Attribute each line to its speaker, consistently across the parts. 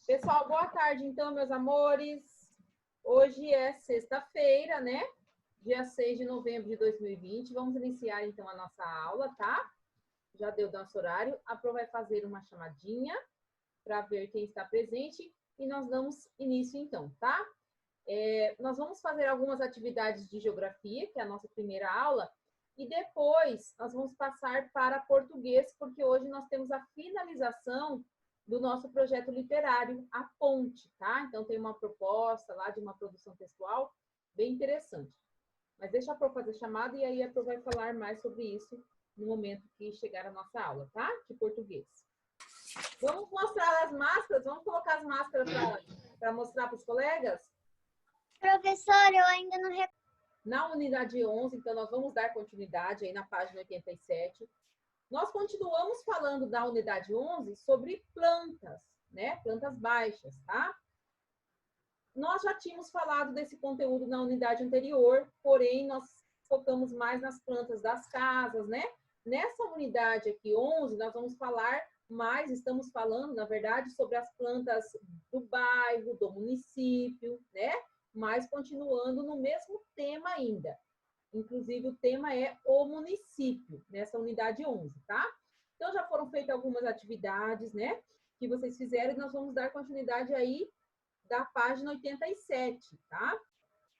Speaker 1: Pessoal, boa tarde, então, meus amores. Hoje é sexta-feira, né? Dia 6 de novembro de 2020. Vamos iniciar, então, a nossa aula, tá? Já deu nosso horário. A Pro vai fazer uma chamadinha para ver quem está presente e nós damos início, então, tá? Nós vamos fazer algumas atividades de geografia, que é a nossa primeira aula, e depois nós vamos passar para português, porque hoje nós temos a finalização do nosso projeto literário, A Ponte, tá? Então tem uma proposta lá de uma produção textual bem interessante. Mas deixa a Pro fazer chamada e aí a Pro vai falar mais sobre isso no momento que chegar a nossa aula, tá? De português. Vamos mostrar as máscaras? Vamos colocar as máscaras para mostrar para os colegas?
Speaker 2: Professor, eu ainda não...
Speaker 1: Na unidade 11, então nós vamos dar continuidade aí na página 87. Nós continuamos falando da unidade 11 sobre plantas, né? Plantas baixas, tá? Nós já tínhamos falado desse conteúdo na unidade anterior, porém nós focamos mais nas plantas das casas, né? Nessa unidade aqui, 11, nós vamos falar mais, estamos falando, na verdade, sobre as plantas do bairro, do município, né? Mas continuando no mesmo tema ainda. Inclusive, o tema é o município, nessa unidade 11, tá? Então, já foram feitas algumas atividades, né? Que vocês fizeram e nós vamos dar continuidade aí da página 87, tá?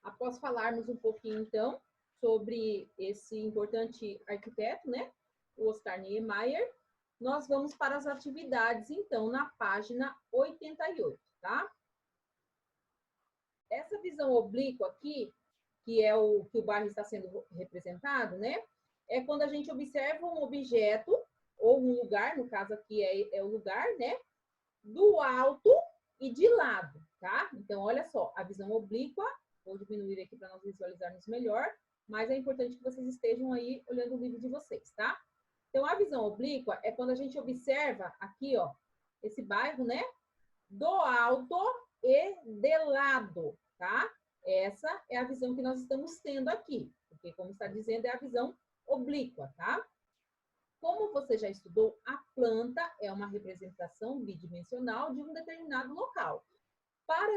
Speaker 1: Após falarmos um pouquinho, então, sobre esse importante arquiteto, né? O Oscar Niemeyer, nós vamos para as atividades, então, na página 88, tá? Essa visão oblíqua aqui, que é o que o bairro está sendo representado, né? É quando a gente observa um objeto ou um lugar, no caso aqui é o lugar, né? Do alto e de lado, tá? Então, olha só, a visão oblíqua, vou diminuir aqui para nós visualizarmos melhor, mas é importante que vocês estejam aí olhando o livro de vocês, tá? Então, a visão oblíqua é quando a gente observa aqui, ó, esse bairro, né? Do alto e de lado, tá? Essa é a visão que nós estamos tendo aqui, porque, como está dizendo, é a visão oblíqua, tá? Como você já estudou, a planta é uma representação bidimensional de um determinado local. Para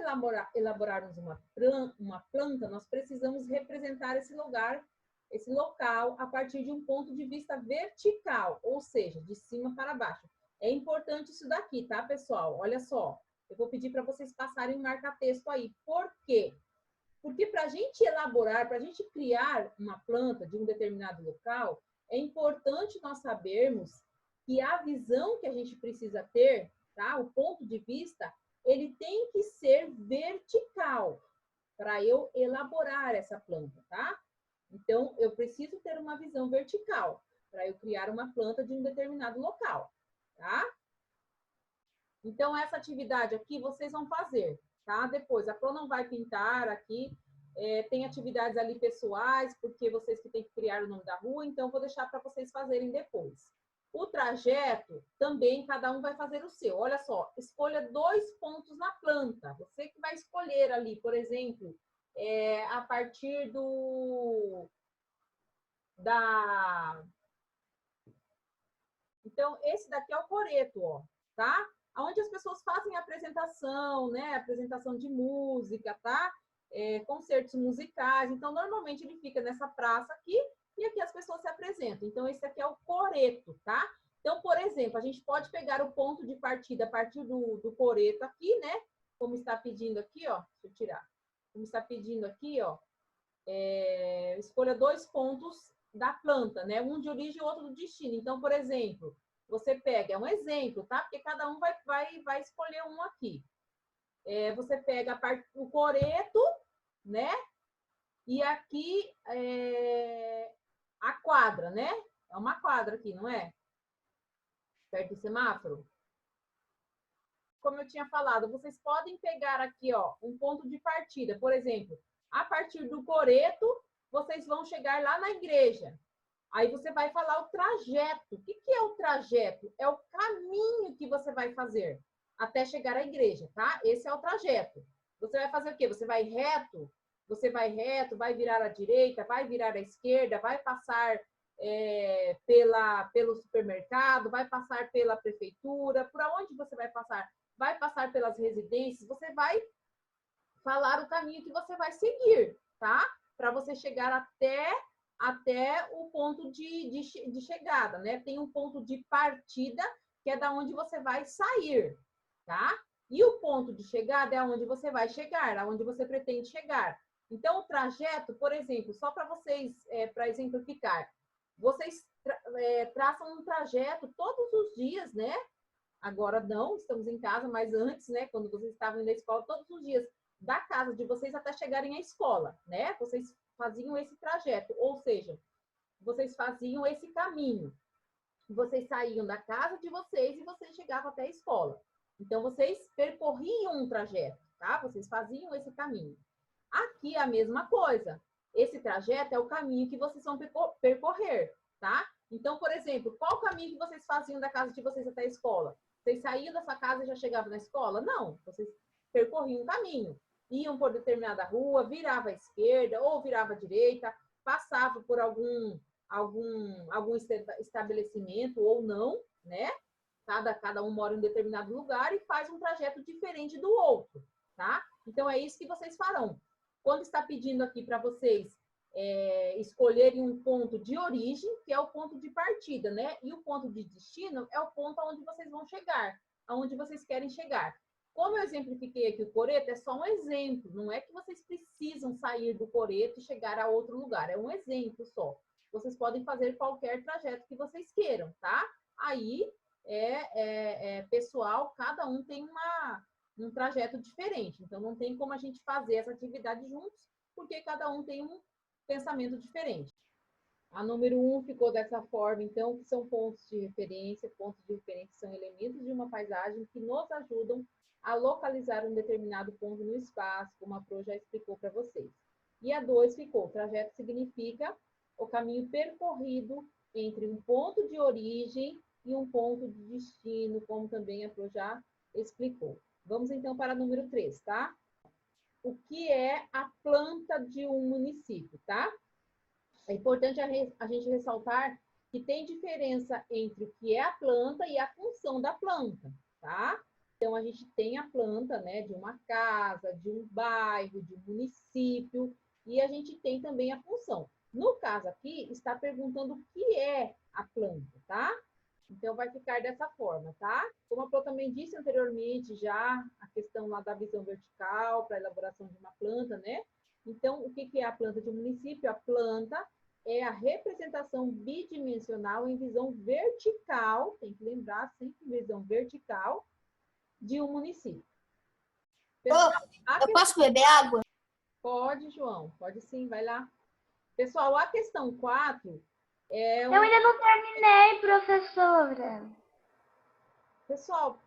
Speaker 1: elaborarmos uma planta, nós precisamos representar esse local, a partir de um ponto de vista vertical, ou seja, de cima para baixo. É importante isso daqui, tá, pessoal? Olha só, eu vou pedir para vocês passarem um marca-texto aí. Por quê? Porque para a gente elaborar, para a gente criar uma planta de um determinado local, é importante nós sabermos que a visão que a gente precisa ter, tá? O ponto de vista, ele tem que ser vertical para eu elaborar essa planta, tá? Então, eu preciso ter uma visão vertical para eu criar uma planta de um determinado local, tá? Então, essa atividade aqui vocês vão fazer, tá? Depois, a Pro não vai pintar aqui, tem atividades ali pessoais, porque vocês que têm que criar o nome da rua, então vou deixar para vocês fazerem depois. O trajeto, também cada um vai fazer o seu. Olha só, escolha 2 pontos na planta. Você que vai escolher ali, por exemplo, a partir Então, esse daqui é o coreto, ó, tá? Onde as pessoas fazem apresentação, né? Apresentação de música, tá? Concertos musicais. Então, normalmente ele fica nessa praça aqui e aqui as pessoas se apresentam. Então, esse aqui é o coreto, tá? Então, por exemplo, a gente pode pegar o ponto de partida a partir do coreto aqui, né? Como está pedindo aqui, ó. Deixa eu tirar. Como está pedindo aqui, ó. Escolha 2 pontos da planta, né? Um de origem e outro do destino. Então, por exemplo, você pega, é um exemplo, tá? Porque cada um vai escolher um aqui. Você pega o coreto, né? E aqui a quadra, né? É uma quadra aqui, não é? Perto do semáforo. Como eu tinha falado, vocês podem pegar aqui, ó, um ponto de partida. Por exemplo, a partir do coreto, vocês vão chegar lá na igreja. Aí você vai falar o trajeto. O que é o trajeto? É o caminho que você vai fazer até chegar à igreja, tá? Esse é o trajeto. Você vai fazer o quê? Você vai reto, vai virar à direita, vai virar à esquerda, vai passar pelo supermercado, vai passar pela prefeitura. Por onde você vai passar? vai passar pelas residências, você vai falar o caminho que você vai seguir, tá? Para você chegar até o ponto de chegada, né? Tem um ponto de partida, que é da onde você vai sair, tá? E o ponto de chegada é aonde você vai chegar, aonde você pretende chegar. Então, o trajeto, por exemplo, só para vocês, para exemplificar, vocês traçam um trajeto todos os dias, né? Agora não, estamos em casa, mas antes, né, quando vocês estavam na escola, todos os dias, da casa de vocês até chegarem à escola, né? Vocês faziam esse trajeto, ou seja, vocês faziam esse caminho. Vocês saíam da casa de vocês e vocês chegavam até a escola. Então, vocês percorriam um trajeto, tá? Vocês faziam esse caminho. Aqui a mesma coisa. Esse trajeto é o caminho que vocês vão percorrer, tá? Então, por exemplo, qual o caminho que vocês faziam da casa de vocês até a escola? Vocês saíam da sua casa e já chegavam na escola? Não, vocês percorriam um caminho. Iam por determinada rua, virava à esquerda ou virava à direita, passava por algum estabelecimento ou não, né? Cada um mora em um determinado lugar e faz um trajeto diferente do outro, tá? Então, é isso que vocês farão. Quando está pedindo aqui para vocês escolherem um ponto de origem, que é o ponto de partida, né? E o ponto de destino é o ponto aonde vocês vão chegar, aonde vocês querem chegar. Como eu exemplifiquei aqui o coreto, é só um exemplo. Não é que vocês precisam sair do coreto e chegar a outro lugar. É um exemplo só. Vocês podem fazer qualquer trajeto que vocês queiram, tá? Aí, pessoal, cada um tem um trajeto diferente. Então, não tem como a gente fazer essa atividade juntos, porque cada um tem um pensamento diferente. A número 1 ficou dessa forma, então, que são pontos de referência. Pontos de referência são elementos de uma paisagem que nos ajudam a localizar um determinado ponto no espaço, como a Pro já explicou para vocês. E a 2 ficou, trajeto significa o caminho percorrido entre um ponto de origem e um ponto de destino, como também a Pro já explicou. Vamos então para a número 3, tá? O que é a planta de um município, tá? É importante a gente ressaltar que tem diferença entre o que é a planta e a função da planta, tá? Então, a gente tem a planta, né, de uma casa, de um bairro, de um município, e a gente tem também a função. No caso aqui, está perguntando o que é a planta, tá? Então, vai ficar dessa forma, tá? Como a Pro também disse anteriormente já, a questão lá da visão vertical para a elaboração de uma planta, né? Então, o que é a planta de um município? A planta é a representação bidimensional em visão vertical, tem que lembrar sempre visão vertical, de um município. Pessoal,
Speaker 3: eu posso beber água?
Speaker 1: Pode, João, pode sim, vai lá. Pessoal, a questão 4 é...
Speaker 2: Eu ainda não terminei, professora.
Speaker 1: Pessoal,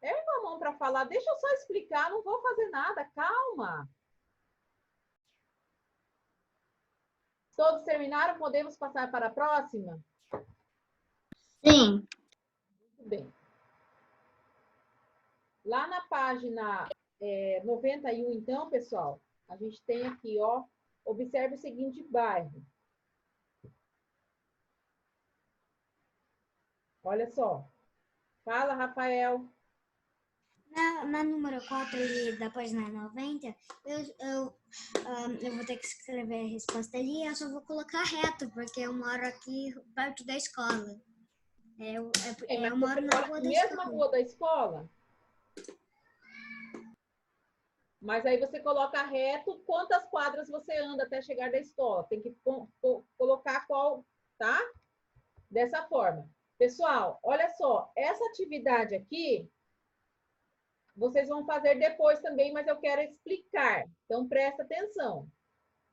Speaker 1: erga a mão para falar, deixa eu só explicar, não vou fazer nada, calma. Todos terminaram? Podemos passar para a próxima?
Speaker 3: Sim.
Speaker 1: Muito bem. Lá na página 91, então, pessoal, a gente tem aqui, ó, observe o seguinte bairro. Olha só. Fala, Rafael.
Speaker 4: Na número 4 ali da página 90, eu vou ter que escrever a resposta ali e eu só vou colocar reto, porque eu moro aqui perto da escola. Eu moro na rua da
Speaker 1: mesma
Speaker 4: escola.
Speaker 1: rua da escola? Mas aí você coloca reto, quantas quadras você anda até chegar da escola? Tem que colocar qual, tá? Dessa forma. Pessoal, olha só, essa atividade aqui, vocês vão fazer depois também, mas eu quero explicar. Então, presta atenção,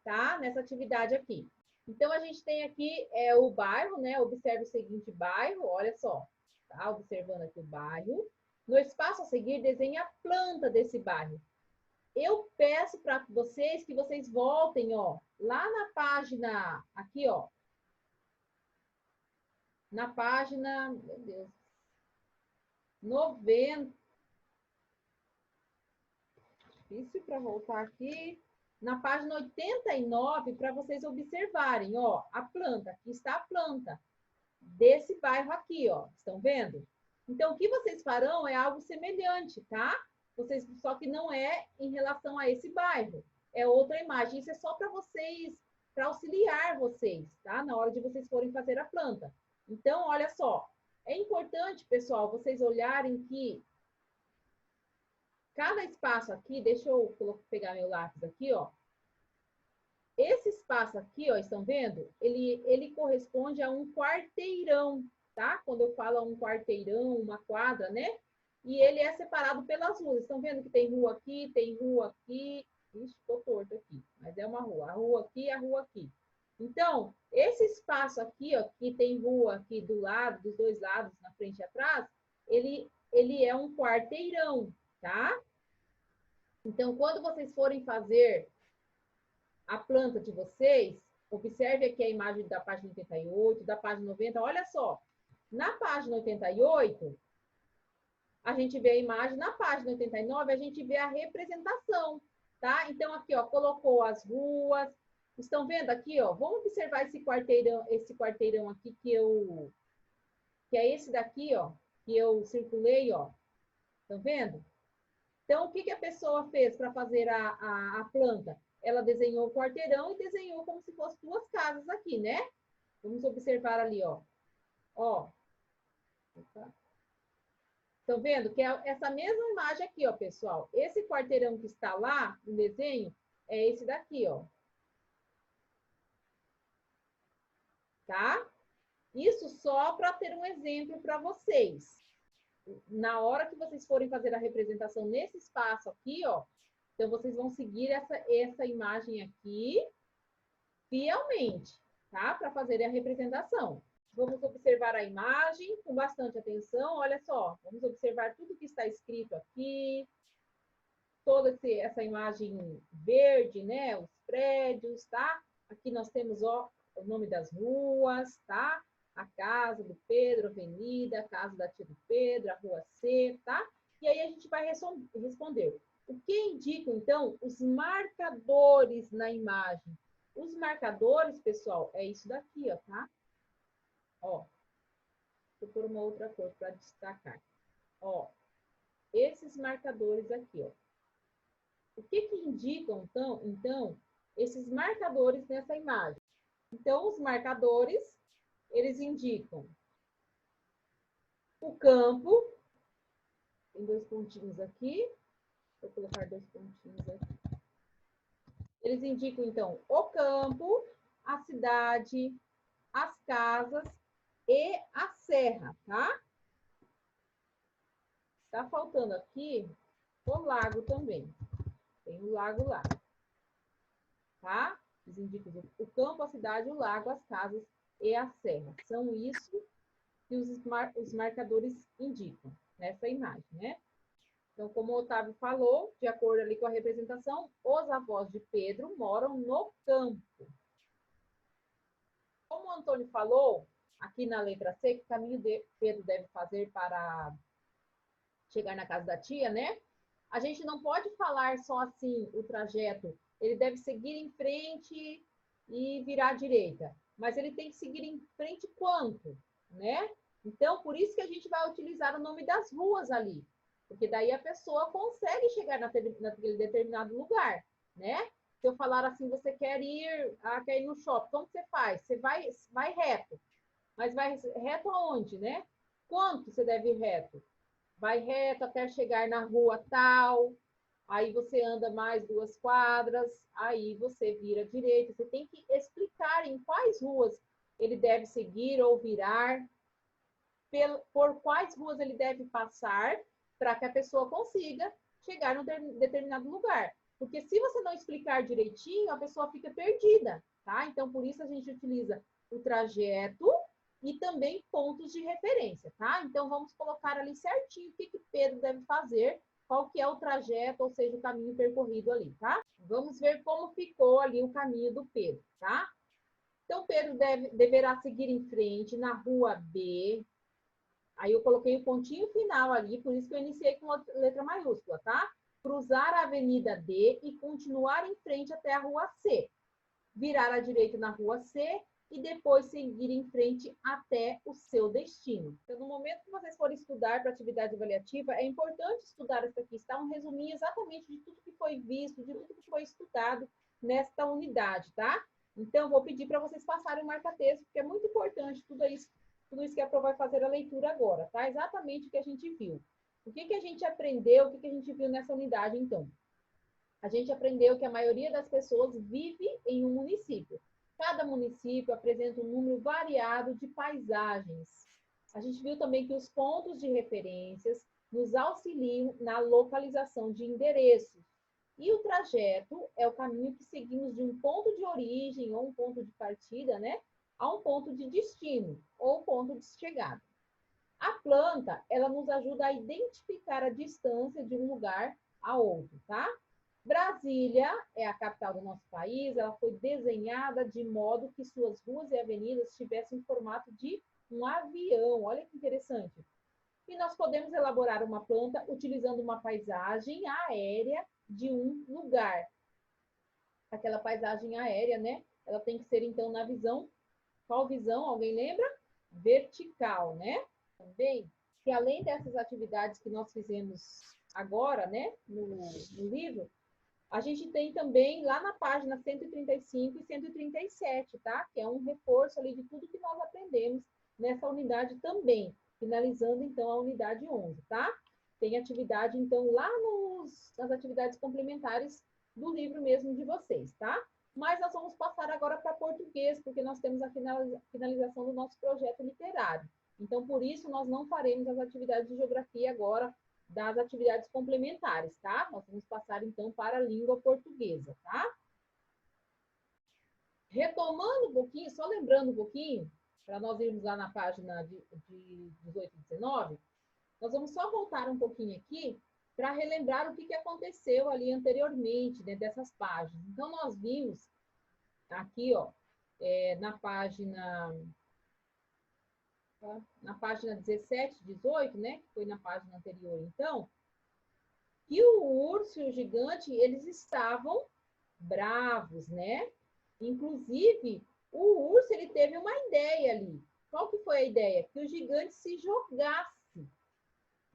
Speaker 1: tá? Nessa atividade aqui. Então, a gente tem aqui o bairro, né? Observe o seguinte bairro, olha só. Tá? Observando aqui o bairro. No espaço a seguir, desenhe a planta desse bairro. Eu peço para vocês que vocês voltem, ó, lá na página, aqui, ó. Na página, meu Deus, 90. Difícil para voltar aqui. Na página 89, para vocês observarem, ó, a planta. Aqui está a planta desse bairro aqui, ó. Estão vendo? Então, o que vocês farão é algo semelhante, tá? Vocês, só que não é em relação a esse bairro. É outra imagem. Isso é só para vocês, para auxiliar vocês, tá? Na hora de vocês forem fazer a planta. Então, olha só. É importante, pessoal, vocês olharem que cada espaço aqui, deixa eu pegar meu lápis aqui, ó. Esse espaço aqui, ó, estão vendo? Ele corresponde a um quarteirão, tá? Quando eu falo um quarteirão, uma quadra, né? E ele é separado pelas ruas. Estão vendo que tem rua aqui, tem rua aqui. Ixi, tô torto aqui, mas é uma rua. A rua aqui e a rua aqui. Então, esse espaço aqui, ó, que tem rua aqui do lado, dos dois lados, na frente e atrás, ele é um quarteirão, tá? Então, quando vocês forem fazer a planta de vocês, observe aqui a imagem da página 88, da página 90. Olha só, na página 88, a gente vê a imagem. Na página 89, a gente vê a representação, tá? Então, aqui, ó, colocou as ruas. Estão vendo aqui, ó? Vamos observar esse quarteirão aqui que é esse daqui, ó, que eu circulei, ó. Estão vendo? Então, o que a pessoa fez para fazer a planta? Ela desenhou o quarteirão e desenhou como se fossem duas casas aqui, né? Vamos observar ali, ó. Ó. Estão vendo que é essa mesma imagem aqui, ó, pessoal. Esse quarteirão que está lá no desenho é esse daqui, ó. Tá? Isso só para ter um exemplo para vocês. Na hora que vocês forem fazer a representação nesse espaço aqui, ó, então vocês vão seguir essa imagem aqui fielmente, tá? Para fazerem a representação. Vamos observar a imagem com bastante atenção. Olha só, vamos observar tudo que está escrito aqui. Toda essa imagem verde, né? Os prédios, tá? Aqui nós temos, ó, o nome das ruas, tá? A casa do Pedro, avenida, a casa da tia do Pedro, a rua C, tá? E aí a gente vai responder. O que indicam, então, os marcadores na imagem? Os marcadores, pessoal, é isso daqui, ó, tá? Ó, vou pôr uma outra cor para destacar. Ó, esses marcadores aqui, ó. O que indicam, então, esses marcadores nessa imagem? Então, os marcadores, eles indicam o campo. Tem dois pontinhos aqui. Vou colocar dois pontinhos aqui. Eles indicam, então, o campo, a cidade, as casas e a serra, tá? Tá faltando aqui o lago também. Tem o lago lá. Tá? Eles indicam o campo, a cidade, o lago, as casas e a serra. São isso que os marcadores indicam nessa imagem, né? Então, como o Otávio falou, de acordo ali com a representação, os avós de Pedro moram no campo. Como o Antônio falou, aqui na letra C, que caminho Pedro deve fazer para chegar na casa da tia, né? A gente não pode falar só assim o trajeto. Ele deve seguir em frente e virar à direita. Mas ele tem que seguir em frente quanto, né? Então, por isso que a gente vai utilizar o nome das ruas ali. Porque daí a pessoa consegue chegar naquele determinado lugar, né? Se eu falar assim, você quer ir no shopping, como você faz? Você vai reto. Mas vai reto aonde, né? Quanto você deve ir reto? Vai reto até chegar na rua tal, aí você anda mais 2 quadras, aí você vira à direita. Você tem que explicar em quais ruas ele deve seguir ou virar, por quais ruas ele deve passar, para que a pessoa consiga chegar num determinado lugar. Porque se você não explicar direitinho, a pessoa fica perdida, tá? Então, por isso a gente utiliza o trajeto e também pontos de referência, tá? Então, vamos colocar ali certinho o que Pedro deve fazer, qual que é o trajeto, ou seja, o caminho percorrido ali, tá? Vamos ver como ficou ali o caminho do Pedro, tá? Então, Pedro deverá seguir em frente na rua B. Aí eu coloquei o pontinho final ali, por isso que eu iniciei com letra maiúscula, tá? Cruzar a avenida D e continuar em frente até a rua C. Virar à direita na rua C e depois seguir em frente até o seu destino. Então, no momento que vocês forem estudar para atividade avaliativa, é importante estudar essa aqui, está um resuminho exatamente de tudo que foi visto, de tudo que foi estudado nesta unidade, tá? Então, vou pedir para vocês passarem o marca-texto, porque é muito importante tudo isso que a Pro vai fazer a leitura agora, tá? Exatamente o que a gente viu. O que a gente aprendeu, o que a gente viu nessa unidade, então? A gente aprendeu que a maioria das pessoas vive em um município. Cada município apresenta um número variado de paisagens. A gente viu também que os pontos de referências nos auxiliam na localização de endereços. E o trajeto é o caminho que seguimos de um ponto de origem ou um ponto de partida, né, a um ponto de destino ou ponto de chegada. A planta, ela nos ajuda a identificar a distância de um lugar a outro, tá? Brasília é a capital do nosso país, ela foi desenhada de modo que suas ruas e avenidas tivessem formato de um avião. Olha que interessante. E nós podemos elaborar uma planta utilizando uma paisagem aérea de um lugar. Aquela paisagem aérea, né? Ela tem que ser, então, na visão. Qual visão? Alguém lembra? Vertical, né? Também, que além dessas atividades que nós fizemos agora, né? No livro, a gente tem também lá na página 135 e 137, tá? Que é um reforço ali de tudo que nós aprendemos nessa unidade também. Finalizando, então, a unidade 11, tá? Tem atividade, então, lá nas atividades complementares do livro mesmo de vocês, tá? Mas nós vamos passar agora para português, porque nós temos a finalização do nosso projeto literário. Então, por isso, nós não faremos as atividades de geografia agora, das atividades complementares, tá? Nós vamos passar, então, para a língua portuguesa, tá? Retomando um pouquinho, só lembrando um pouquinho, para nós irmos lá na página de 18 e 19, nós vamos só voltar um pouquinho aqui para relembrar o que aconteceu ali anteriormente, dentro dessas páginas. Então, nós vimos aqui, ó, na página 17, 18, né, que foi na página anterior, então, que o urso e o gigante, eles estavam bravos, né? Inclusive, o urso, ele teve uma ideia ali. Qual que foi a ideia? Que o gigante se jogasse,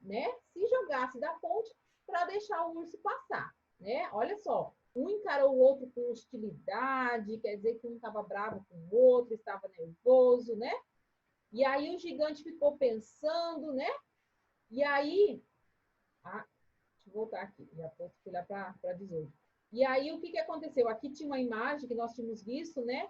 Speaker 1: né? Se jogasse da ponte para deixar o urso passar, né? Olha só, um encarou o outro com hostilidade, quer dizer que um estava bravo com o outro, estava nervoso, né? E aí o gigante ficou pensando, né? E aí... deixa eu voltar aqui, já posso olhar para 18. E aí, o que aconteceu? Aqui tinha uma imagem que nós tínhamos visto, né?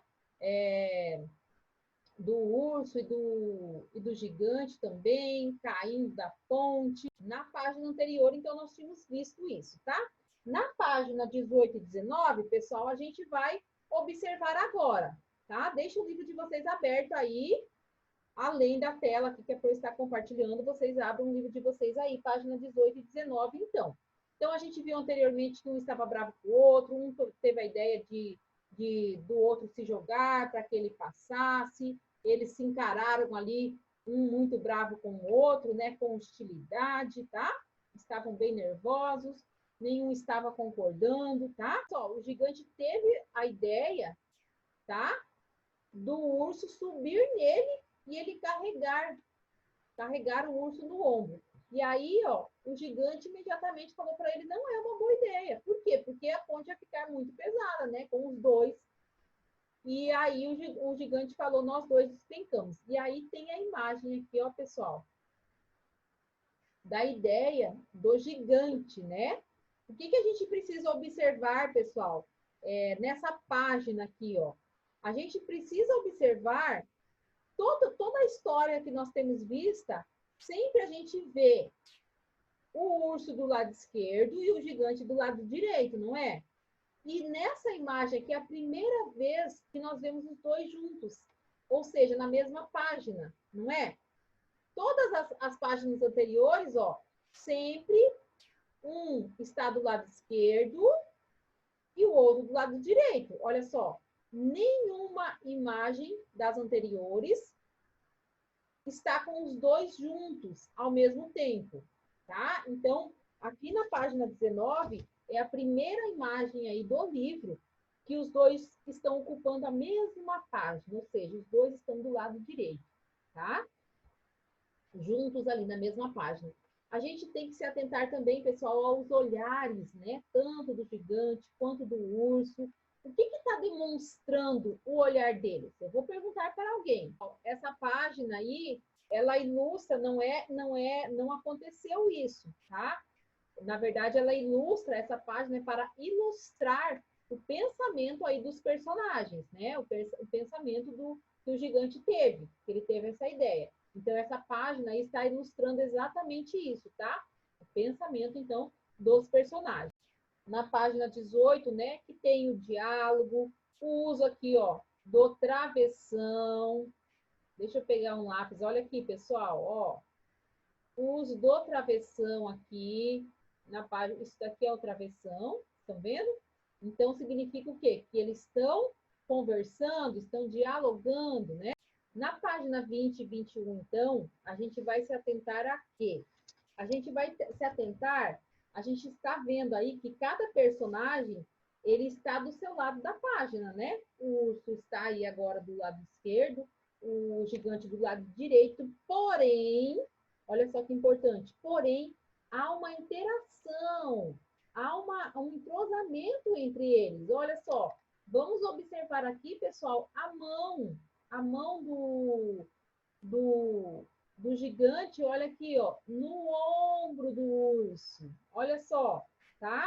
Speaker 1: Do urso e do gigante também, caindo da ponte. Na página anterior, então, nós tínhamos visto isso, tá? Na página 18 e 19, pessoal, a gente vai observar agora, tá? Deixa o livro de vocês aberto aí, além da tela aqui que a Pro está compartilhando, vocês abrem o livro de vocês aí, página 18 e 19, então. Então, a gente viu anteriormente que um estava bravo com o outro, um teve a ideia do outro se jogar para que ele passasse, eles se encararam ali, um muito bravo com o outro, né, com hostilidade, tá? Estavam bem nervosos, nenhum estava concordando, tá? Só, o gigante teve a ideia, tá? Do urso subir nele e ele carregar o urso no ombro. E aí, ó, o gigante imediatamente falou para ele, não é uma boa ideia. Por quê? Porque a ponte ia ficar muito pesada, né, com os dois. E aí o gigante falou, nós dois despencamos. E aí tem a imagem aqui, ó, pessoal, da ideia do gigante, né? O que a gente precisa observar, pessoal, nessa página aqui, ó? A gente precisa observar toda a história que nós temos vista, sempre a gente vê o urso do lado esquerdo e o gigante do lado direito, não é? E nessa imagem aqui é a primeira vez que nós vemos os dois juntos, ou seja, na mesma página, não é? Todas as páginas anteriores, ó, sempre um está do lado esquerdo e o outro do lado direito. Olha só, nenhuma imagem das anteriores está com os dois juntos ao mesmo tempo, tá? Então, aqui na página 19, é a primeira imagem aí do livro que os dois estão ocupando a mesma página, ou seja, os dois estão do lado direito, tá? Juntos ali na mesma página. A gente tem que se atentar também, pessoal, aos olhares, né? Tanto do gigante quanto do urso. O que está demonstrando o olhar deles? Eu vou perguntar para alguém. Essa página aí, ela ilustra, não aconteceu isso, tá? Na verdade, ela ilustra, essa página é para ilustrar o pensamento aí dos personagens, né? O pensamento que o gigante teve, que ele teve essa ideia. Então, essa página aí está ilustrando exatamente isso, tá? O pensamento, então, dos personagens. Na página 18, né, que tem o diálogo, o uso aqui, ó, do travessão. Deixa eu pegar um lápis, olha aqui, pessoal, ó. O uso do travessão aqui, na página, isso daqui é o travessão, estão vendo? Então, significa o quê? Que eles estão conversando, estão dialogando, né? Na página 20 e 21, então, a gente vai se atentar a quê? A gente vai se atentar, a gente está vendo aí que cada personagem, ele está do seu lado da página, né? O urso está aí agora do lado esquerdo, o gigante do lado direito, porém, olha só que importante, porém, há uma interação, há um entrosamento entre eles. Olha só, vamos observar aqui, pessoal, a mão do gigante, olha aqui, ó, no ombro do urso. Olha só, tá?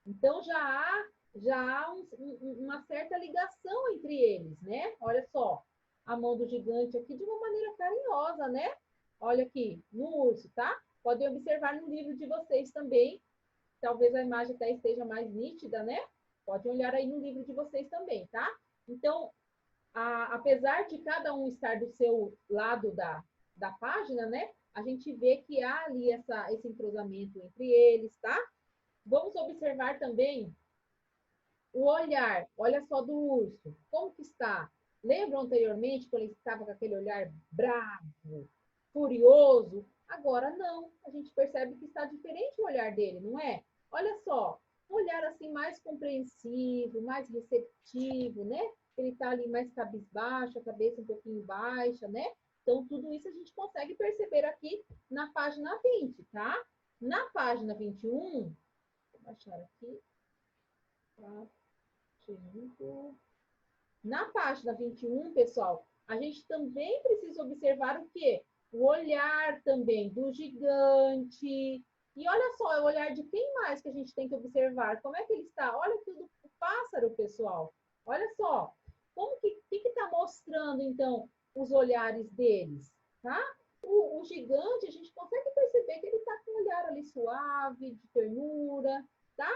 Speaker 1: Então já há uma certa ligação entre eles, né? Olha só, a mão do gigante aqui de uma maneira carinhosa, né? Olha aqui, no urso, tá? Podem observar no livro de vocês também. Talvez a imagem até esteja mais nítida, né? Podem olhar aí no livro de vocês também, tá? Então, apesar de cada um estar do seu lado da página, né? A gente vê que há ali esse entrosamento entre eles, tá? Vamos observar também o olhar. Olha só do urso. Como que está? Lembram anteriormente quando ele estava com aquele olhar bravo, furioso? Agora não. A gente percebe que está diferente o olhar dele, não é? Olha só, um olhar assim mais compreensivo, mais receptivo, né? Ele está ali mais cabisbaixo, a cabeça um pouquinho baixa, né? Então, tudo isso a gente consegue perceber aqui na página 20, tá? Na página 21, vou baixar aqui. Na página 21, pessoal, a gente também precisa observar o quê? O olhar também do gigante. E olha só, é o olhar de quem mais que a gente tem que observar? Como é que ele está? Olha aqui do pássaro, pessoal. Olha só. Como que está mostrando, então, os olhares deles? Tá? O gigante, a gente consegue perceber que ele está com um olhar ali suave, de ternura, tá?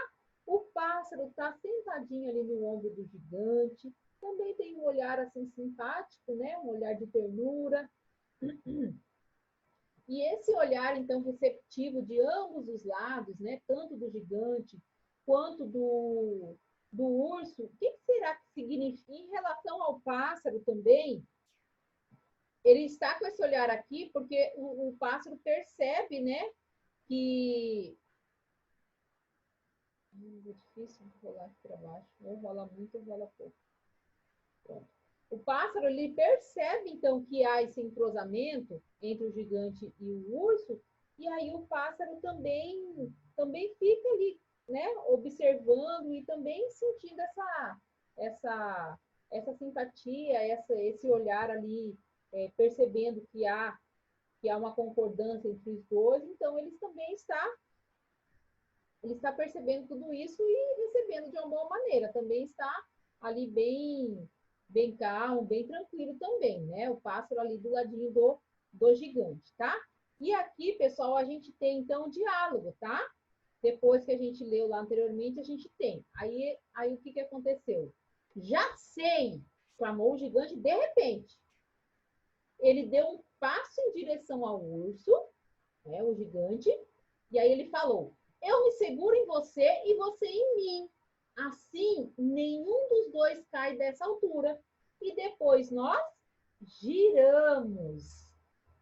Speaker 1: O pássaro está sentadinho ali no ombro do gigante. Também tem um olhar assim simpático, né? Um olhar de ternura. E esse olhar, então, receptivo de ambos os lados, né? Tanto do gigante quanto do urso, o que será que significa? Em relação ao pássaro também, ele está com esse olhar aqui porque o pássaro percebe, né? Que... É difícil rolar aqui para baixo. Ou rola muito ou rola pouco. Pronto. O pássaro, ele percebe, então, que há esse entrosamento entre o gigante e o urso, e aí o pássaro também fica ali, né, observando e também sentindo essa simpatia, esse olhar ali, percebendo que há uma concordância entre os dois, então ele está percebendo tudo isso e recebendo de uma boa maneira, também está ali bem calmo, bem tranquilo também, né? O pássaro ali do ladinho do gigante, tá? E aqui, pessoal, a gente tem, então, o diálogo, tá? Depois que a gente leu lá anteriormente, a gente tem. Aí o que aconteceu? Já sei, clamou o gigante de repente. Ele deu um passo em direção ao urso, né, o gigante, e aí ele falou: eu me seguro em você e você em mim. Assim, nenhum dos dois cai dessa altura. E depois nós giramos.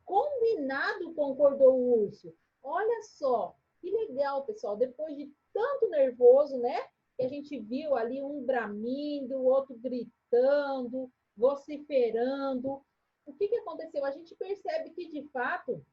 Speaker 1: Combinado, concordou o urso. Olha só, que legal, pessoal. Depois de tanto nervoso, né? E a gente viu ali um bramindo, o outro gritando, vociferando. O que aconteceu? A gente percebe que, de fato,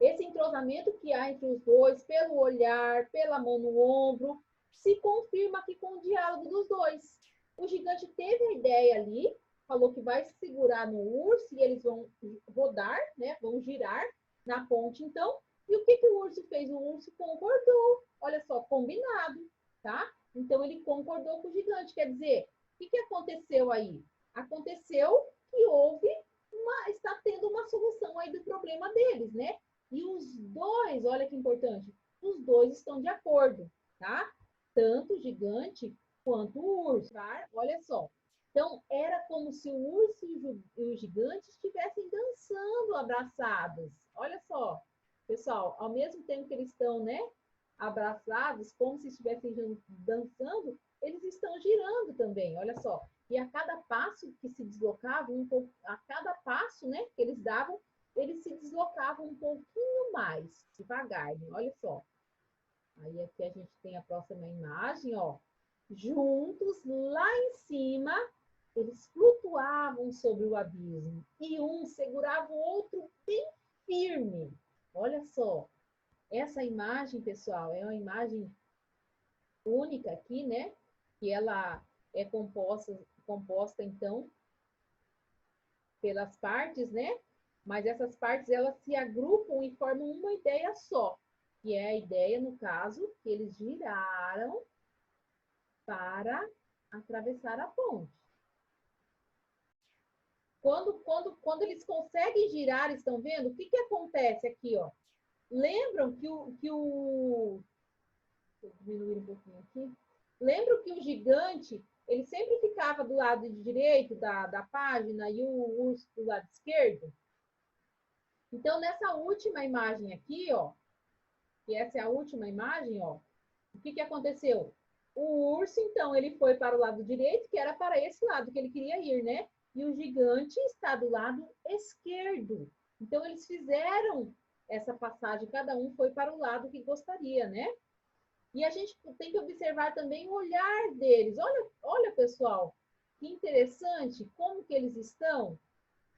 Speaker 1: esse entrosamento que há entre os dois, pelo olhar, pela mão no ombro, se confirma aqui com o diálogo dos dois. O gigante teve a ideia ali, falou que vai se segurar no urso e eles vão rodar, né? Vão girar na ponte, então. E o que o urso fez? O urso concordou. Olha só, combinado, tá? Então, ele concordou com o gigante. Quer dizer, o que aconteceu aí? Aconteceu que está tendo uma solução aí do problema deles, né? E os dois, olha que importante, os dois estão de acordo, tá? Tanto o gigante quanto o urso. Olha só. Então, era como se o urso e o gigante estivessem dançando abraçados. Olha só, pessoal, ao mesmo tempo que eles estão, né, abraçados, como se estivessem dançando, eles estão girando também, olha só. E a cada passo que se deslocavam, a cada passo, né, que eles davam, eles se deslocavam um pouquinho mais, devagar, né? Olha só. Aí aqui a gente tem a próxima imagem, ó. Juntos, lá em cima, eles flutuavam sobre o abismo. E um segurava o outro bem firme. Olha só. Essa imagem, pessoal, é uma imagem única aqui, né? Que ela é composta então, pelas partes, né? Mas essas partes, elas se agrupam e formam uma ideia só, que é a ideia, no caso, que eles giraram para atravessar a ponte. Quando eles conseguem girar, estão vendo? O que acontece aqui, ó? Lembram Vou diminuir um pouquinho aqui. Lembram que o gigante, ele sempre ficava do lado direito da página e o urso do lado esquerdo? Então, nessa última imagem aqui, ó, que essa é a última imagem, ó, o que aconteceu? O urso, então, ele foi para o lado direito, que era para esse lado que ele queria ir, né? E o gigante está do lado esquerdo. Então, eles fizeram essa passagem, cada um foi para o lado que gostaria, né? E a gente tem que observar também o olhar deles. Olha, pessoal, que interessante como que eles estão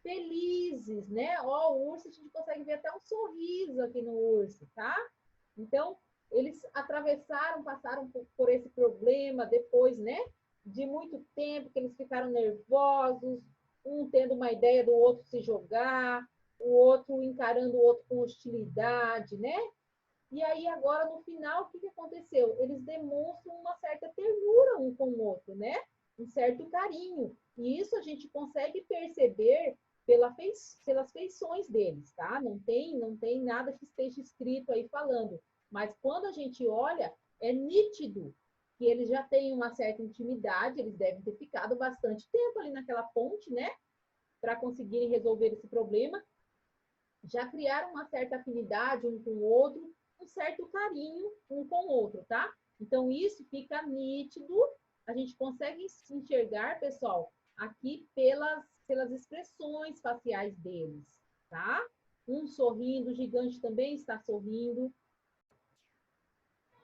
Speaker 1: felizes, né? Ó, o urso, a gente consegue ver até um sorriso aqui no urso, tá? Então, eles atravessaram, passaram por esse problema depois, né? De muito tempo que eles ficaram nervosos, um tendo uma ideia do outro se jogar, o outro encarando o outro com hostilidade, né? E aí, agora, no final, o que aconteceu? Eles demonstram uma certa ternura um com o outro, né? Um certo carinho. E isso a gente consegue perceber pelas feições deles, tá? Não tem nada que esteja escrito aí falando. Mas quando a gente olha, é nítido que eles já têm uma certa intimidade, eles devem ter ficado bastante tempo ali naquela ponte, né? Para conseguirem resolver esse problema. Já criaram uma certa afinidade um com o outro, um certo carinho um com o outro, tá? Então, isso fica nítido, a gente consegue enxergar, pessoal, aqui pelas expressões faciais deles, tá? Um sorrindo, o gigante também está sorrindo.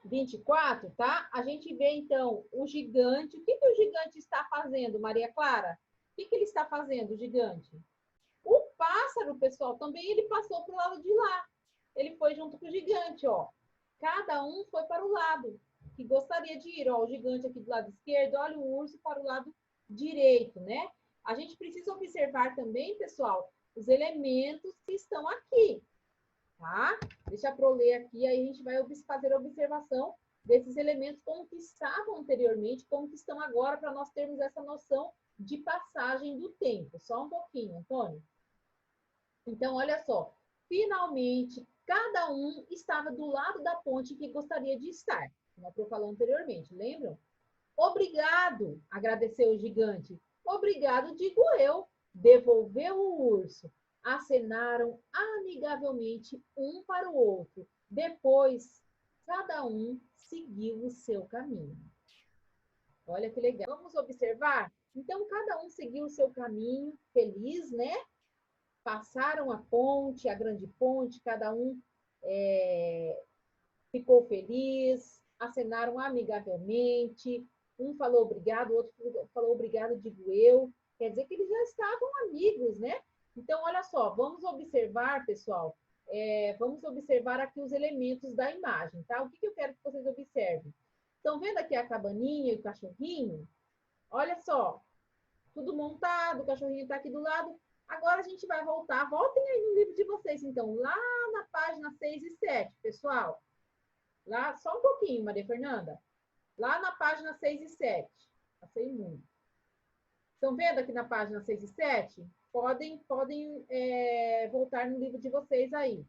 Speaker 1: 24, tá? A gente vê, então, o gigante. O que o gigante está fazendo, Maria Clara? O que ele está fazendo, o gigante? O pássaro, pessoal, também ele passou para o lado de lá. Ele foi junto com o gigante, ó. Cada um foi para o lado que gostaria de ir. Ó, o gigante aqui do lado esquerdo, olha o urso para o lado direito, né? A gente precisa observar também, pessoal, os elementos que estão aqui, tá? Deixa eu ler aqui, aí a gente vai fazer a observação desses elementos como que estavam anteriormente, como que estão agora, para nós termos essa noção de passagem do tempo. Só um pouquinho, Antônio. Então, olha só. Finalmente, cada um estava do lado da ponte que gostaria de estar, como eu falei anteriormente, lembram? Obrigado, agradeceu o gigante. Obrigado, digo eu, devolveu o urso. Acenaram amigavelmente um para o outro. Depois, cada um seguiu o seu caminho. Olha que legal. Vamos observar? Então, cada um seguiu o seu caminho, feliz, né? Passaram a ponte, a grande ponte, cada um ficou feliz, acenaram amigavelmente, um falou obrigado, o outro falou obrigado, digo eu. Quer dizer que eles já estavam amigos, né? Então, olha só, vamos observar, pessoal, vamos observar aqui os elementos da imagem, tá? O que eu quero que vocês observem? Estão vendo aqui a cabaninha e o cachorrinho? Olha só, tudo montado, o cachorrinho está aqui do lado. Agora a gente vai voltar. Voltem aí no livro de vocês, então, lá na página 6 e 7, pessoal. Lá, só um pouquinho, Maria Fernanda. Lá na página 6 e 7. Passei muito. Estão vendo aqui na página 6 e 7? Podem voltar no livro de vocês aí.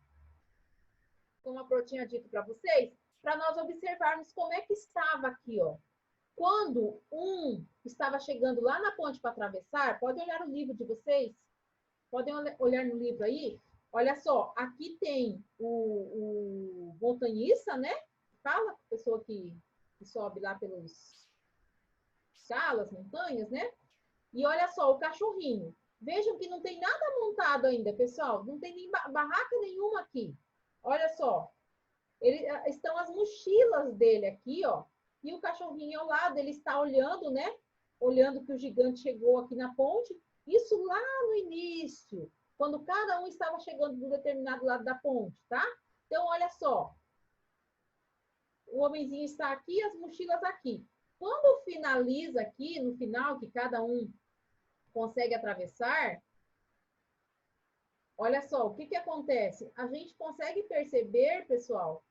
Speaker 1: Como a Pro tinha dito para vocês, para nós observarmos como é que estava aqui, ó. Quando um estava chegando lá na ponte para atravessar, pode olhar o livro de vocês? Podem olhar no livro aí? Olha só, aqui tem o montanhista, né? Fala, a pessoa que sobe lá pelos salas, montanhas, né? E olha só, o cachorrinho. Vejam que não tem nada montado ainda, pessoal. Não tem nem barraca nenhuma aqui. Olha só. Estão as mochilas dele aqui, ó. E o cachorrinho ao lado, ele está olhando, né? Olhando que o gigante chegou aqui na ponte. Isso lá no início, quando cada um estava chegando de um determinado lado da ponte, tá? Então, olha só. O homenzinho está aqui, as mochilas aqui. Quando finaliza aqui, no final, que cada um consegue atravessar, olha só, o que acontece? A gente consegue perceber, pessoal,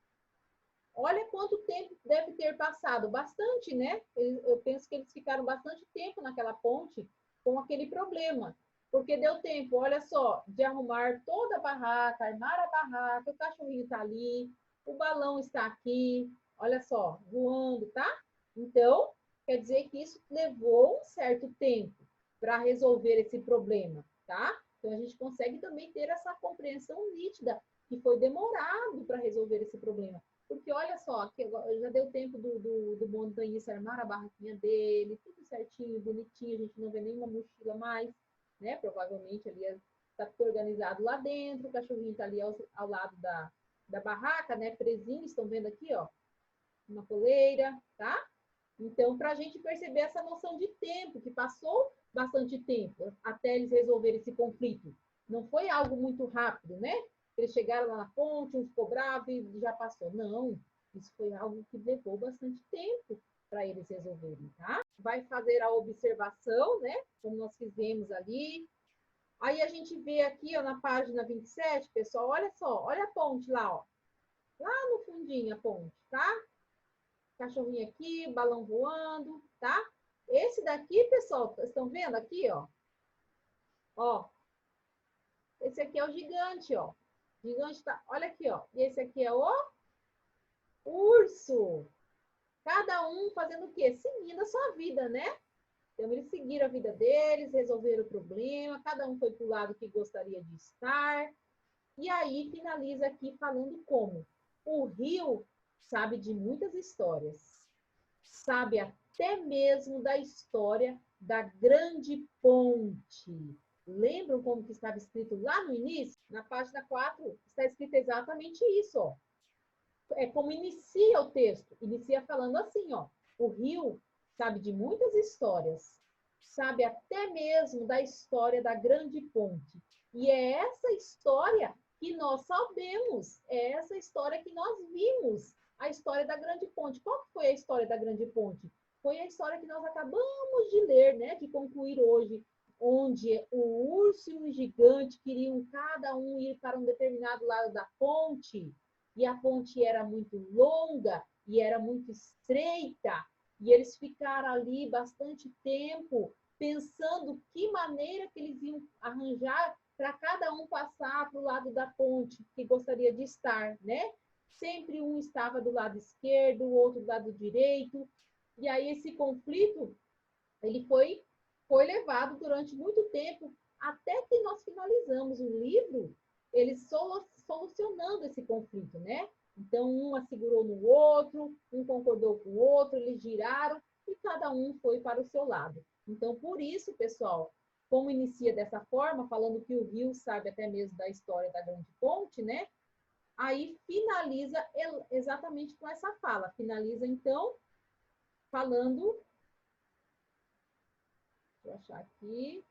Speaker 1: olha quanto tempo deve ter passado. Bastante, né? Eu penso que eles ficaram bastante tempo naquela ponte com aquele problema. Porque deu tempo, olha só, de arrumar toda a barraca, armar a barraca, o cachorrinho está ali, o balão está aqui, olha só, voando, tá? Então, quer dizer que isso levou um certo tempo para resolver esse problema, tá? Então, a gente consegue também ter essa compreensão nítida, que foi demorado para resolver esse problema. Porque, olha só, aqui já deu tempo do montanhista armar a barraquinha dele, tudo certinho, bonitinho, a gente não vê nenhuma mochila mais, né? Provavelmente ali está tudo organizado lá dentro, o cachorrinho está ali ao lado da barraca, né? Presinho, estão vendo aqui, ó, uma coleira, tá? Então, para a gente perceber essa noção de tempo, que passou bastante tempo até eles resolverem esse conflito. Não foi algo muito rápido, né? Eles chegaram lá na ponte, um ficou bravo e já passou. Não, isso foi algo que levou bastante tempo para eles resolverem, tá? Vai fazer a observação, né? Como nós fizemos ali. Aí a gente vê aqui, ó, na página 27, pessoal, olha só, olha a ponte lá, ó. Lá no fundinho a ponte, tá? Cachorrinho aqui, balão voando, tá? Esse daqui, pessoal, estão vendo aqui, ó? Ó. Esse aqui é o gigante, ó. O gigante tá, olha aqui, ó. E esse aqui é o urso. Cada um fazendo o quê? Seguindo a sua vida, né? Então, eles seguiram a vida deles, resolveram o problema, cada um foi para o lado que gostaria de estar. E aí, finaliza aqui falando como o rio sabe de muitas histórias. Sabe até mesmo da história da Grande Ponte. Lembram como que estava escrito lá no início? Na página 4 está escrito exatamente isso, ó. É como inicia o texto. Inicia falando assim, ó. O rio sabe de muitas histórias. Sabe até mesmo da história da Grande Ponte. E é essa história que nós sabemos. É essa história que nós vimos. A história da Grande Ponte. Qual que foi a história da Grande Ponte? Foi a história que nós acabamos de ler, né? De concluir hoje, onde o urso e o gigante queriam cada um ir para um determinado lado da ponte, e a ponte era muito longa e era muito estreita, e eles ficaram ali bastante tempo pensando que maneira que eles iam arranjar para cada um passar para o lado da ponte que gostaria de estar, né? Sempre um estava do lado esquerdo, o outro do lado direito. E aí esse conflito, ele foi levado durante muito tempo, até que nós finalizamos o livro, eles solucionando esse conflito, né? Então, um assegurou no outro, um concordou com o outro, eles giraram e cada um foi para o seu lado. Então, por isso, pessoal, como inicia dessa forma, falando que o rio sabe até mesmo da história da Grande Ponte, né? Aí finaliza exatamente com essa fala. Finaliza, então, falando... Deixa eu achar aqui.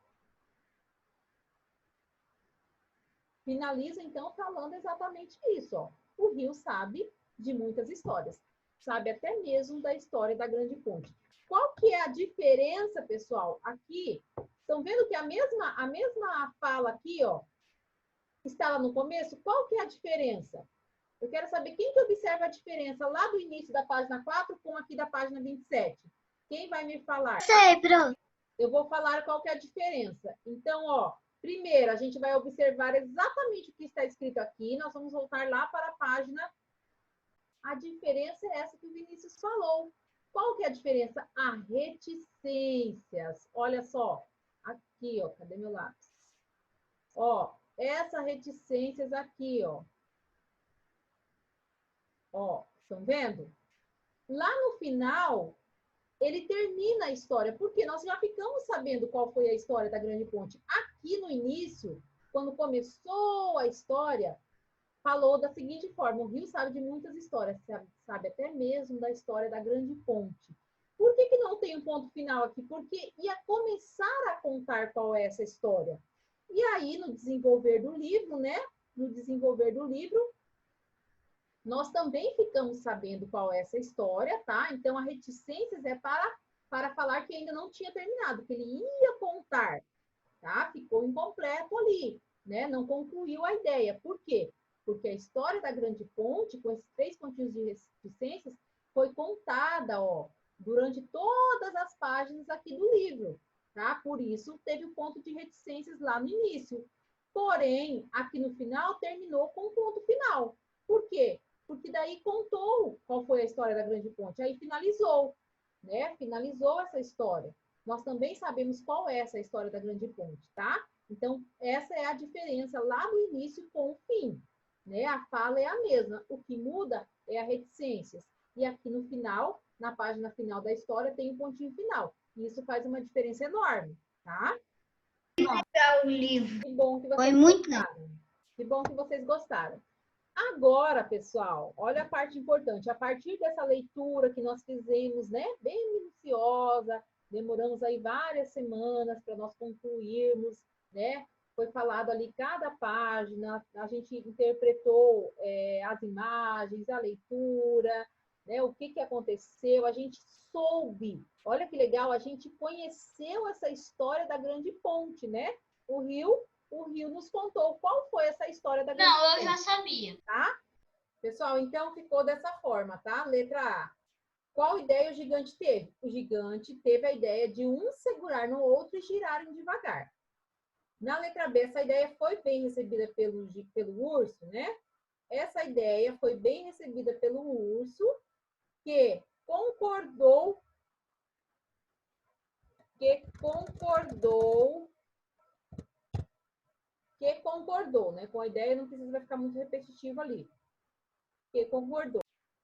Speaker 1: Finaliza, então, falando exatamente isso, ó. O Rio sabe de muitas histórias. Sabe até mesmo da história da Grande Ponte. Qual que é a diferença, pessoal? Aqui, estão vendo que a mesma fala aqui, ó, está lá no começo? Qual que é a diferença? Eu quero saber quem que observa a diferença lá do início da página 4 com aqui da página 27. Quem vai me falar?
Speaker 2: Sei, Pro.
Speaker 1: Eu vou falar qual que é a diferença. Então, ó, primeiro, a gente vai observar exatamente o que está escrito aqui. Nós vamos voltar lá para a página. A diferença é essa que o Vinícius falou. Qual que é a diferença? A reticências. Olha só. Aqui, ó. Cadê meu lápis? Ó, essa reticências aqui, ó. Ó, estão vendo? Lá no final, ele termina a história, porque nós já ficamos sabendo qual foi a história da Grande Ponte. Aqui no início, quando começou a história, falou da seguinte forma: o Rio sabe de muitas histórias, sabe até mesmo da história da Grande Ponte. Por que que não tem um ponto final aqui? Porque ia começar a contar qual é essa história. E aí, no desenvolver do livro, né? No desenvolver do livro, nós também ficamos sabendo qual é essa história, tá? Então, a reticências é para falar que ainda não tinha terminado, que ele ia contar, tá? Ficou incompleto ali, né? Não concluiu a ideia. Por quê? Porque a história da Grande Ponte, com esses 3 pontinhos de reticências, foi contada, ó, durante todas as páginas aqui do livro, tá? Por isso, teve o ponto de reticências lá no início. Porém, aqui no final, terminou com o ponto final. Por quê? Porque daí contou qual foi a história da Grande Ponte. Aí finalizou, né? Finalizou essa história. Nós também sabemos qual é essa história da Grande Ponte, tá? Então, essa é a diferença lá do início com o fim, né? A fala é a mesma. O que muda é a reticências. E aqui no final, na página final da história, tem um pontinho final. E isso faz uma diferença enorme, tá?
Speaker 2: O livro.
Speaker 1: Que bom que vocês
Speaker 2: Foi muito
Speaker 1: gostaram. Que bom que vocês gostaram. Agora, pessoal, olha a parte importante. A partir dessa leitura que nós fizemos, né, bem minuciosa, demoramos aí várias semanas para nós concluirmos, né? Foi falado ali cada página, a gente interpretou as imagens, a leitura, né? O que aconteceu, a gente soube. Olha que legal, a gente conheceu essa história da Grande Ponte, né? O Rio nos contou qual foi essa história da Grande Ponte.
Speaker 3: Não, eu já sabia.
Speaker 1: Tá? Pessoal, então ficou dessa forma, tá? Letra A. Qual ideia o gigante teve? O gigante teve a ideia de um segurar no outro e girarem devagar. Na letra B, essa ideia foi bem recebida pelo urso, né? Essa ideia foi bem recebida pelo urso, que concordou, né? Com a ideia, não precisa ficar muito repetitivo ali. Que concordou.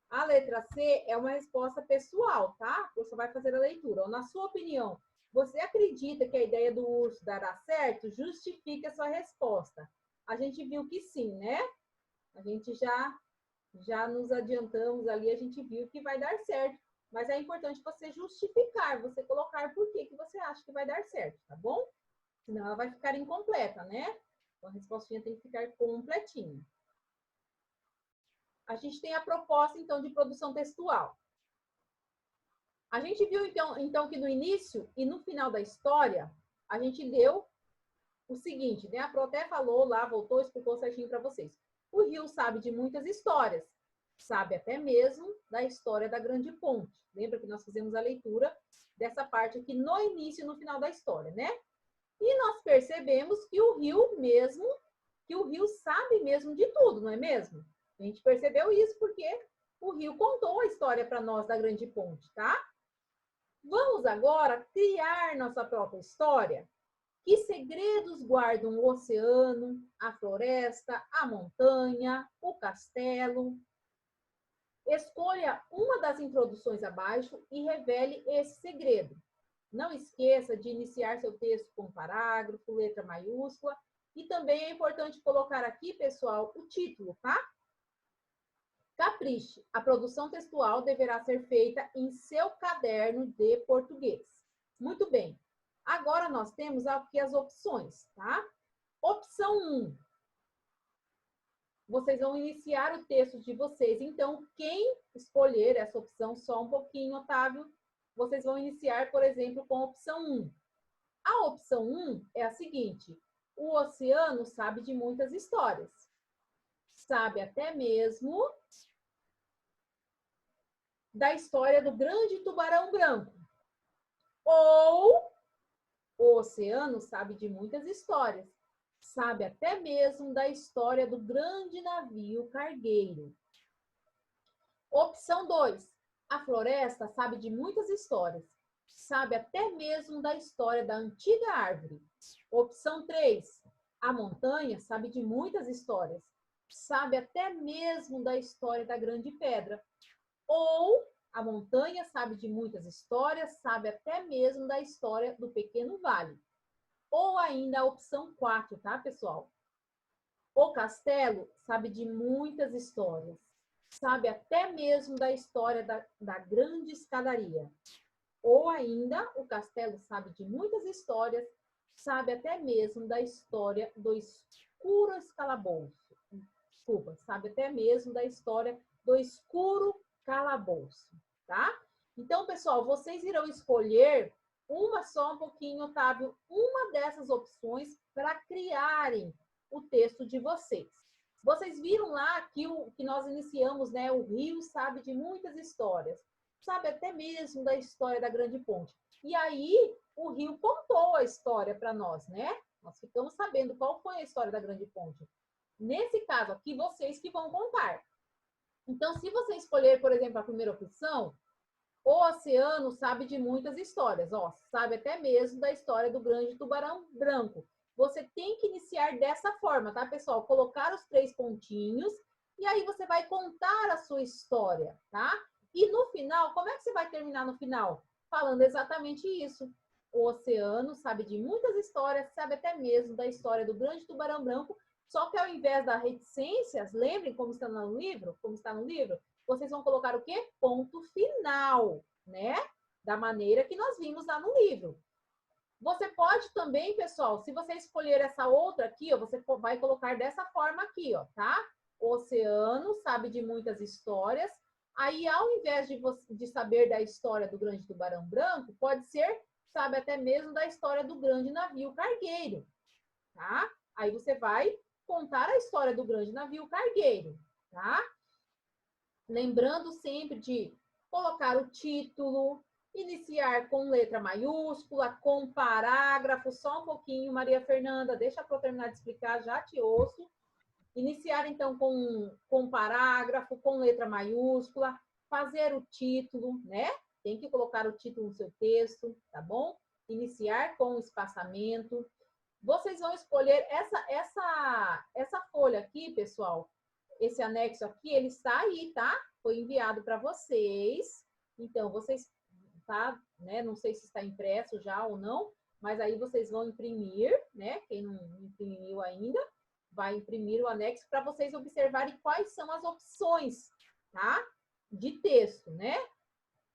Speaker 1: A letra C é uma resposta pessoal, tá? Você vai fazer a leitura. Ou, na sua opinião, você acredita que a ideia do urso dará certo? Justifique a sua resposta. A gente viu que sim, né? A gente já nos adiantamos ali, a gente viu que vai dar certo. Mas é importante você justificar, você colocar por que você acha que vai dar certo, tá bom? Senão ela vai ficar incompleta, né? Então, a respostinha tem que ficar completinha. A gente tem a proposta, então, de produção textual. A gente viu, então, que no início e no final da história, a gente deu o seguinte, né? A Pro até falou lá, voltou, explicou certinho para vocês. O Rio sabe de muitas histórias, sabe até mesmo da história da Grande Ponte. Lembra que nós fizemos a leitura dessa parte aqui no início e no final da história, né? E nós percebemos que o Rio sabe mesmo de tudo, não é mesmo? A gente percebeu isso porque o Rio contou a história para nós da Grande Ponte, tá? Vamos agora criar nossa própria história. Que segredos guardam o oceano, a floresta, a montanha, o castelo? Escolha uma das introduções abaixo e revele esse segredo. Não esqueça de iniciar seu texto com parágrafo, letra maiúscula. E também é importante colocar aqui, pessoal, o título, tá? Capriche, a produção textual deverá ser feita em seu caderno de português. Muito bem. Agora nós temos aqui as opções, tá? Opção 1. Vocês vão iniciar o texto de vocês. Então, quem escolher essa opção, só um pouquinho, Otávio, vocês vão iniciar, por exemplo, com a opção 1. A opção 1 é a seguinte: o oceano sabe de muitas histórias. Sabe até mesmo da história do grande tubarão branco. Ou o oceano sabe de muitas histórias. Sabe até mesmo da história do grande navio cargueiro. Opção 2. A floresta sabe de muitas histórias. Sabe até mesmo da história da antiga árvore. Opção 3. A montanha sabe de muitas histórias. Sabe até mesmo da história da grande pedra. Ou a montanha sabe de muitas histórias, sabe até mesmo da história do pequeno vale. Ou ainda a opção 4, tá, pessoal? O castelo sabe de muitas histórias. Sabe até mesmo da história da grande escadaria. Ou ainda, o castelo sabe de muitas histórias, sabe até mesmo da história do escuro calabouço. Desculpa, sabe até mesmo da história do escuro calabouço, tá? Então, pessoal, vocês irão escolher uma só, um pouquinho, Otávio, uma dessas opções para criarem o texto de vocês. Vocês viram lá que nós iniciamos, né? O rio sabe de muitas histórias. Sabe até mesmo da história da Grande Ponte. E aí, o rio contou a história para nós, né? Nós ficamos sabendo qual foi a história da Grande Ponte. Nesse caso aqui, vocês que vão contar. Então, se você escolher, por exemplo, a primeira opção, o oceano sabe de muitas histórias, ó, sabe até mesmo da história do grande tubarão branco. Você tem que iniciar dessa forma, tá, pessoal? Colocar os 3 pontinhos e aí você vai contar a sua história, tá? E no final, como é que você vai terminar no final? Falando exatamente isso. O oceano sabe de muitas histórias, sabe até mesmo da história do grande tubarão branco, só que ao invés das reticências, lembrem como está no livro, vocês vão colocar o quê? Ponto final, né? Da maneira que nós vimos lá no livro. Você pode também, pessoal, se você escolher essa outra aqui, ó, você vai colocar dessa forma aqui, ó, tá? O oceano sabe de muitas histórias. Aí, ao invés de saber da história do grande tubarão branco, pode ser, sabe até mesmo da história do grande navio cargueiro, tá? Aí você vai contar a história do grande navio cargueiro, tá? Lembrando sempre de colocar o título, iniciar com letra maiúscula, com parágrafo, só um pouquinho, Maria Fernanda, deixa para eu terminar de explicar, já te ouço. Iniciar, então, com parágrafo, com letra maiúscula, fazer o título, né? Tem que colocar o título no seu texto, tá bom? Iniciar com espaçamento. Vocês vão escolher essa folha aqui, pessoal. Esse anexo aqui, ele está aí, tá? Foi enviado para vocês. Então, vocês, tá? Né? Não sei se está impresso já ou não, mas aí vocês vão imprimir, né? Quem não imprimiu ainda, vai imprimir o anexo para vocês observarem quais são as opções, tá? De texto, né?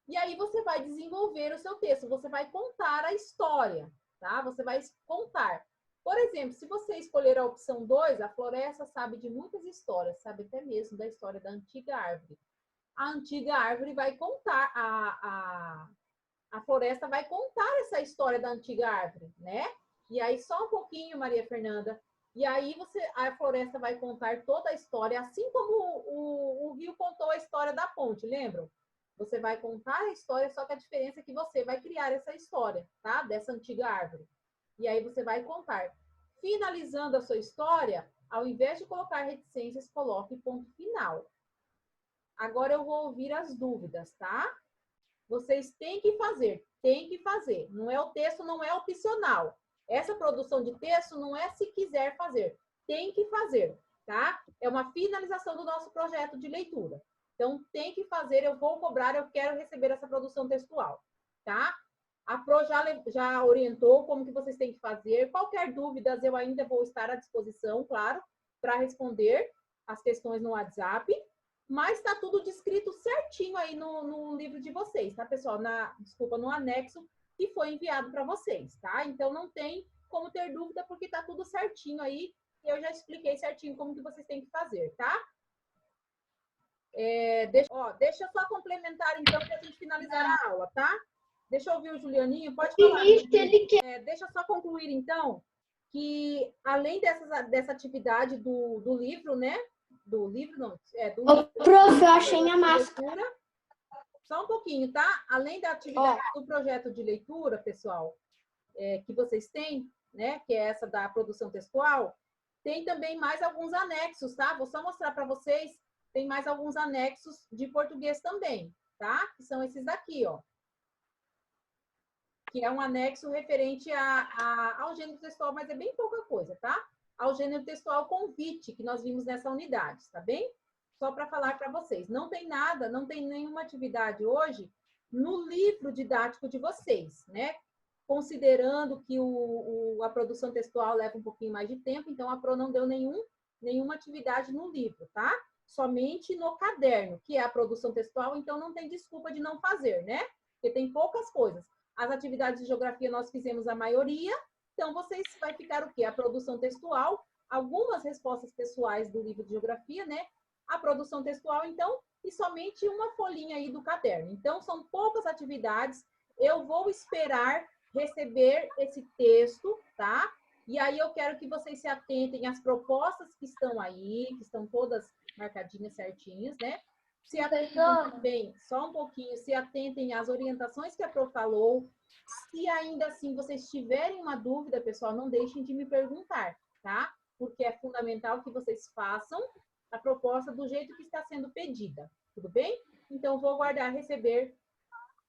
Speaker 1: E aí você vai desenvolver o seu texto, você vai contar a história, tá? Você vai contar. Por exemplo, se você escolher a opção 2, a floresta sabe de muitas histórias, sabe até mesmo da história da antiga árvore. A antiga árvore vai contar, a floresta vai contar essa história da antiga árvore, né? E aí, só um pouquinho, Maria Fernanda. E aí, a floresta vai contar toda a história, assim como o rio contou a história da ponte, lembram? Você vai contar a história, só que a diferença é que você vai criar essa história, tá? Dessa antiga árvore. E aí, você vai contar. Finalizando a sua história, ao invés de colocar reticências, coloque ponto final. Agora eu vou ouvir as dúvidas, tá? Vocês têm que fazer, tem que fazer. Não é o texto, não é opcional. Essa produção de texto não é se quiser fazer, tem que fazer, tá? É uma finalização do nosso projeto de leitura. Então, tem que fazer, eu vou cobrar, eu quero receber essa produção textual, tá? A Pro já orientou como que vocês têm que fazer. Qualquer dúvida, eu ainda vou estar à disposição, claro, para responder as questões no WhatsApp. mas está tudo descrito certinho aí no livro de vocês, tá, pessoal? No anexo que foi enviado para vocês, tá? Então, não tem como ter dúvida, porque está tudo certinho aí. Eu já expliquei certinho como que vocês têm que fazer, tá? Deixa eu só complementar, então, para a gente finalizar a aula, tá? Deixa eu ouvir o Julianinho. Pode falar. Deixa eu só concluir, então, que além dessa atividade do livro, né? Do livro, não.
Speaker 3: Prof, eu achei minha máscara.
Speaker 1: Só um pouquinho, tá? Além da atividade do projeto de leitura, pessoal, que vocês têm, né? Que é essa da produção textual, tem também mais alguns anexos, tá? Vou só mostrar para vocês. Tem mais alguns anexos de português também, tá? Que são esses daqui, ó. Que é um anexo referente ao gênero textual, mas é bem pouca coisa, tá? Ao gênero textual convite, que nós vimos nessa unidade, tá bem? Só para falar para vocês. Não tem nada, não tem nenhuma atividade hoje no livro didático de vocês, né? Considerando que a produção textual leva um pouquinho mais de tempo, então a Pro não deu nenhuma atividade no livro, tá? Somente no caderno, que é a produção textual, então não tem desculpa de não fazer, né? Porque tem poucas coisas. As atividades de geografia nós fizemos a maioria, então vocês vai ficar o quê? A produção textual, algumas respostas pessoais do livro de geografia, né? A produção textual, então, e somente uma folhinha aí do caderno. Então, são poucas atividades. Eu vou esperar receber esse texto, tá? E aí eu quero que vocês se atentem às propostas que estão aí, que estão todas marcadinhas certinhas, né? Se atentem também, só um pouquinho, se atentem às orientações que a Pro falou. Se ainda assim vocês tiverem uma dúvida, pessoal, não deixem de me perguntar, tá? Porque é fundamental que vocês façam a proposta do jeito que está sendo pedida, tudo bem? Então, vou aguardar receber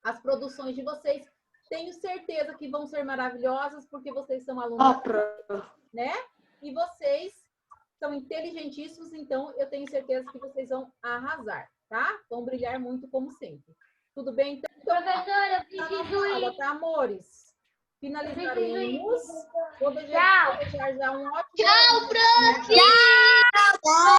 Speaker 1: as produções de vocês. Tenho certeza que vão ser maravilhosas, porque vocês são alunos, né? E vocês são inteligentíssimos, então eu tenho certeza que vocês vão arrasar, tá? Vão brilhar muito, como sempre. Tudo bem? Então,
Speaker 2: Professora, eu preciso ir.
Speaker 1: tá, amores? Finalizaremos. Vou
Speaker 2: Tchau.
Speaker 1: desejar já um ótimo...
Speaker 2: Tchau, prof!
Speaker 3: Tchau!